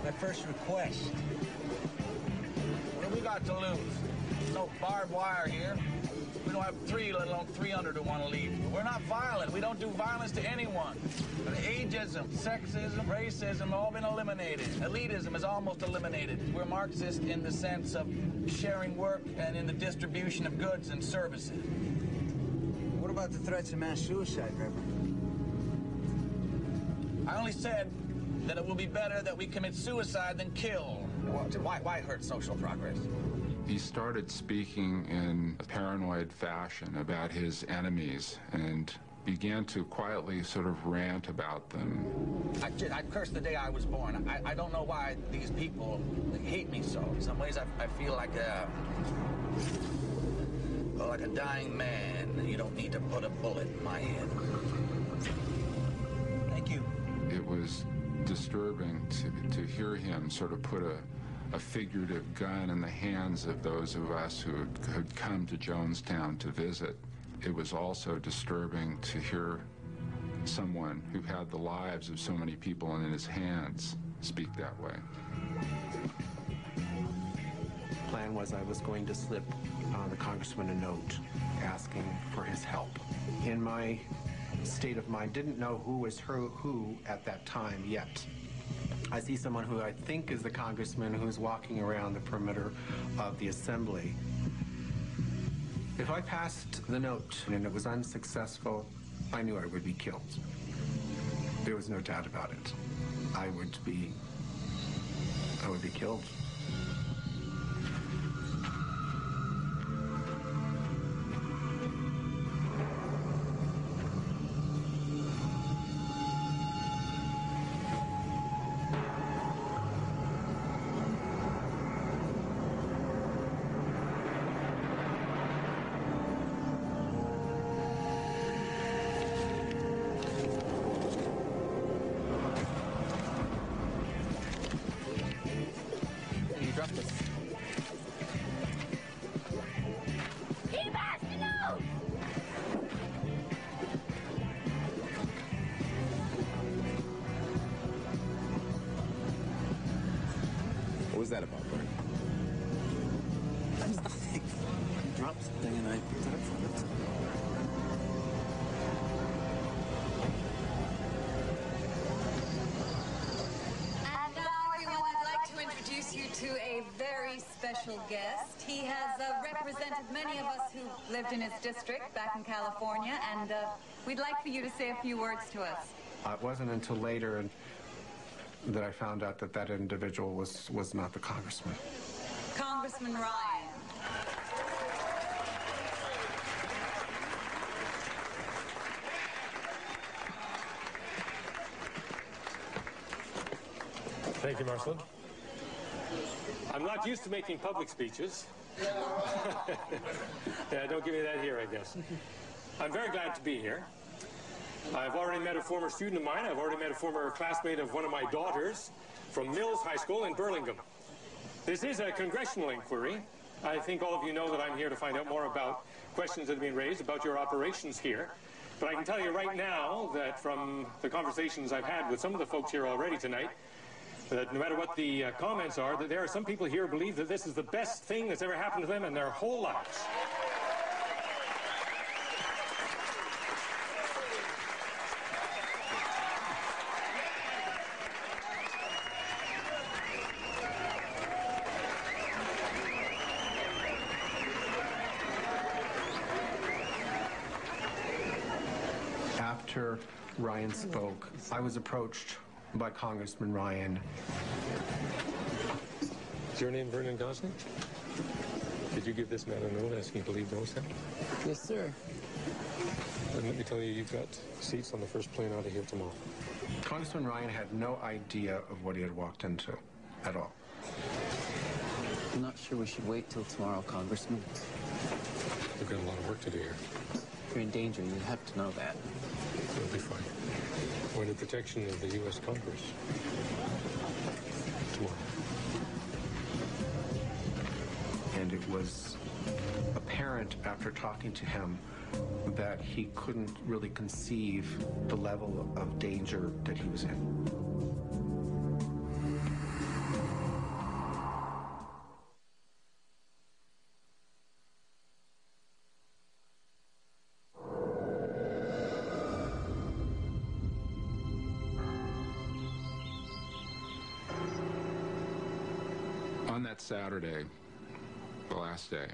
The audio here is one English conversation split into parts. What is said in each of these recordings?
my first request. What have we got to lose? No barbed wire here. We don't have 3, let alone 300 who want to leave. We're not violent. We don't do violence to anyone. But ageism, sexism, racism have all been eliminated. Elitism is almost eliminated. We're Marxist in the sense of sharing work and in the distribution of goods and services. What about the threats of mass suicide, Reverend? I only said that it will be better that we commit suicide than kill. Why hurt social progress? He started speaking in a paranoid fashion about his enemies and began to quietly sort of rant about them. I cursed the day I was born. I don't know why these people hate me so. In some ways, I feel like a dying man. You don't need to put a bullet in my head. Thank you. It was disturbing to hear him sort of put a figurative gun in the hands of those of us who had come to Jonestown to visit. It was also disturbing to hear someone who had the lives of so many people in his hands speak that way. The plan was I was going to slip the congressman a note asking for his help. In my state of mind, didn't know who was who at that time yet. I see someone who I think is the congressman who's walking around the perimeter of the assembly. If I passed the note and it was unsuccessful, I knew I would be killed. There was no doubt about it. I would be killed. What was that about, Bert? That was nothing. I dropped something and I picked it up from it. And now, everyone, I'd like to introduce you to a very special guest. He has represented many of us who lived in his district back in California, and we'd like for you to say a few words to us. It wasn't until later that I found out that that individual was not the congressman. Congressman Ryan. Thank you, Marceline. I'm not used to making public speeches. Yeah, don't give me that here, I guess. I'm very glad to be here. I've already met a former student of mine. I've already met a former classmate of one of my daughters from Mills High School in Burlingame. This is a congressional inquiry. I think all of you know that I'm here to find out more about questions that have been raised about your operations here. But I can tell you right now that from the conversations I've had with some of the folks here already tonight, that no matter what the comments are, that there are some people here who believe that this is the best thing that's ever happened to them in their whole lives. After Ryan spoke, I was approached by Congressman Ryan. Is your name Vernon Gosling? Did you give this man a note asking to leave Jonestown? Yes, sir. And let me tell you, you've got seats on the first plane out of here tomorrow. Congressman Ryan had no idea of what he had walked into at all. I'm not sure we should wait till tomorrow, Congressman. We've got a lot of work to do here. You're in danger. You have to know that. We'll be fine. We're in the protection of the U.S. Congress. Tomorrow. And it was apparent after talking to him that he couldn't really conceive the level of danger that he was in. On that Saturday, the last day,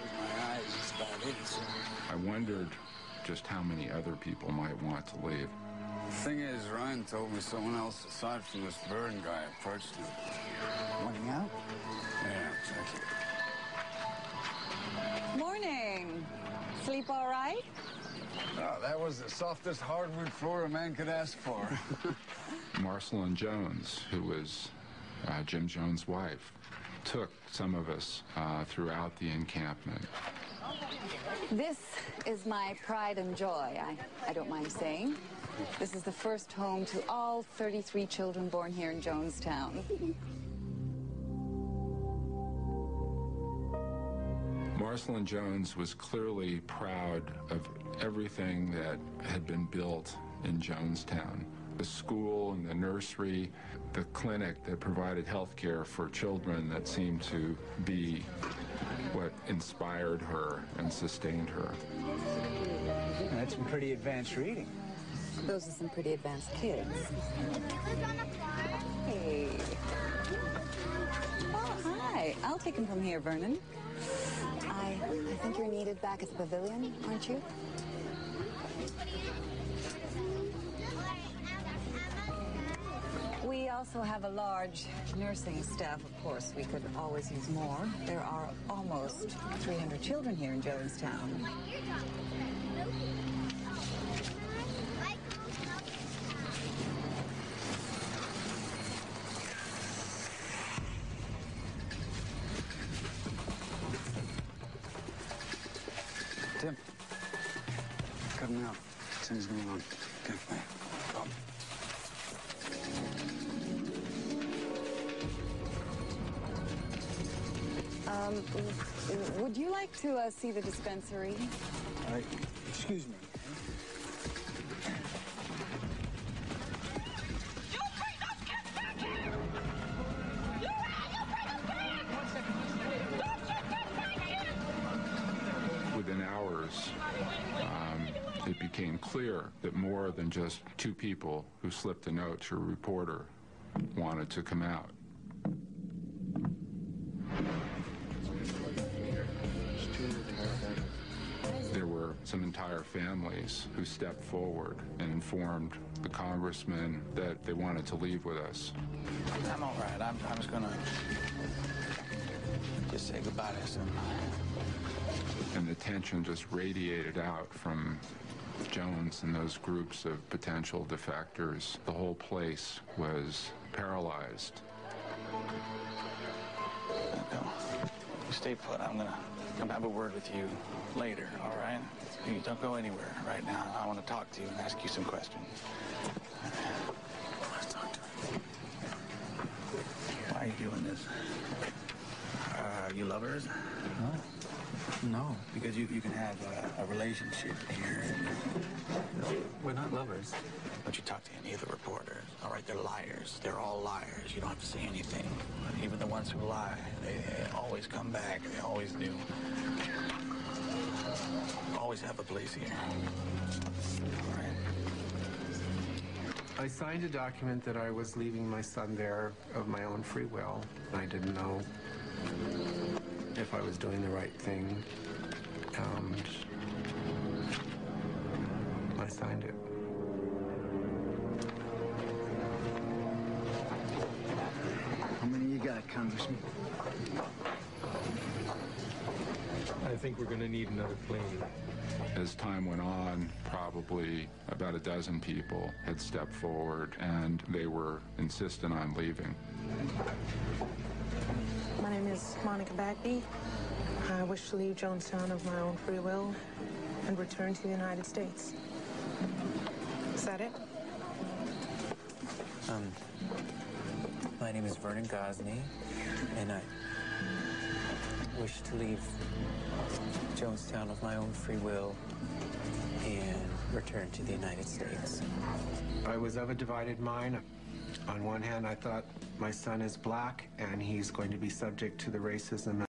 My eyes, it's about it. So. I wondered just how many other people might want to leave. The thing is, Ryan told me someone else aside from this Byrne guy approached him. Wanting out? Yeah, exactly. Morning. Sleep all right? Oh, that was the softest hardwood floor a man could ask for. Marcelyn Jones, who was Jim Jones' wife, took some of us throughout the encampment. This is my pride and joy, I don't mind saying. This is the first home to all 33 children born here in Jonestown. Marcelyn Jones was clearly proud of everything that had been built in Jonestown. The school and the nursery, the clinic that provided health care for children that seemed to be what inspired her and sustained her. That's some pretty advanced reading. Those are some pretty advanced kids. Hey. Oh, hi. I'll take him from here, Vernon. I think you're needed back at the pavilion, aren't you? We also have a large nursing staff, of course. We could always use more. There are almost 300 children here in Jonestown. Tim, cut him out. Something's going on. Okay, wait. Would you like to see the dispensary? Excuse me. Within hours, it became clear that more than just two people who slipped a note to a reporter wanted to come out. There were some entire families who stepped forward and informed the congressman that they wanted to leave with us. I'm all right. I'm just gonna just say goodbye to him. And the tension just radiated out from Jones and those groups of potential defectors. The whole place was paralyzed. No. You stay put. I'm gonna come have a word with you later, all right? You don't go anywhere right now. I want to talk to you and ask you some questions. Let's talk to him. Why are you doing this? You lovers? No. Because you can have a relationship here. No, we're not lovers. Don't you talk to any of the reporters, all right? They're liars. They're all liars. You don't have to say anything. Even the ones who lie, they always come back. They always do. Always have a place here. All right? I signed a document that I was leaving my son there of my own free will. I didn't know if I was doing the right thing. And I signed it. How many you got, Congressman? I think we're going to need another plane. As time went on, probably about a dozen people had stepped forward, and they were insistent on leaving. My name is Monica Bagby. I wish to leave Jonestown of my own free will and return to the United States. Is that it? My name is Vernon Gosney, and I wish to leave Jonestown of my own free will and return to the United States. I was of a divided mind. On one hand, I thought my son is black and he's going to be subject to the racism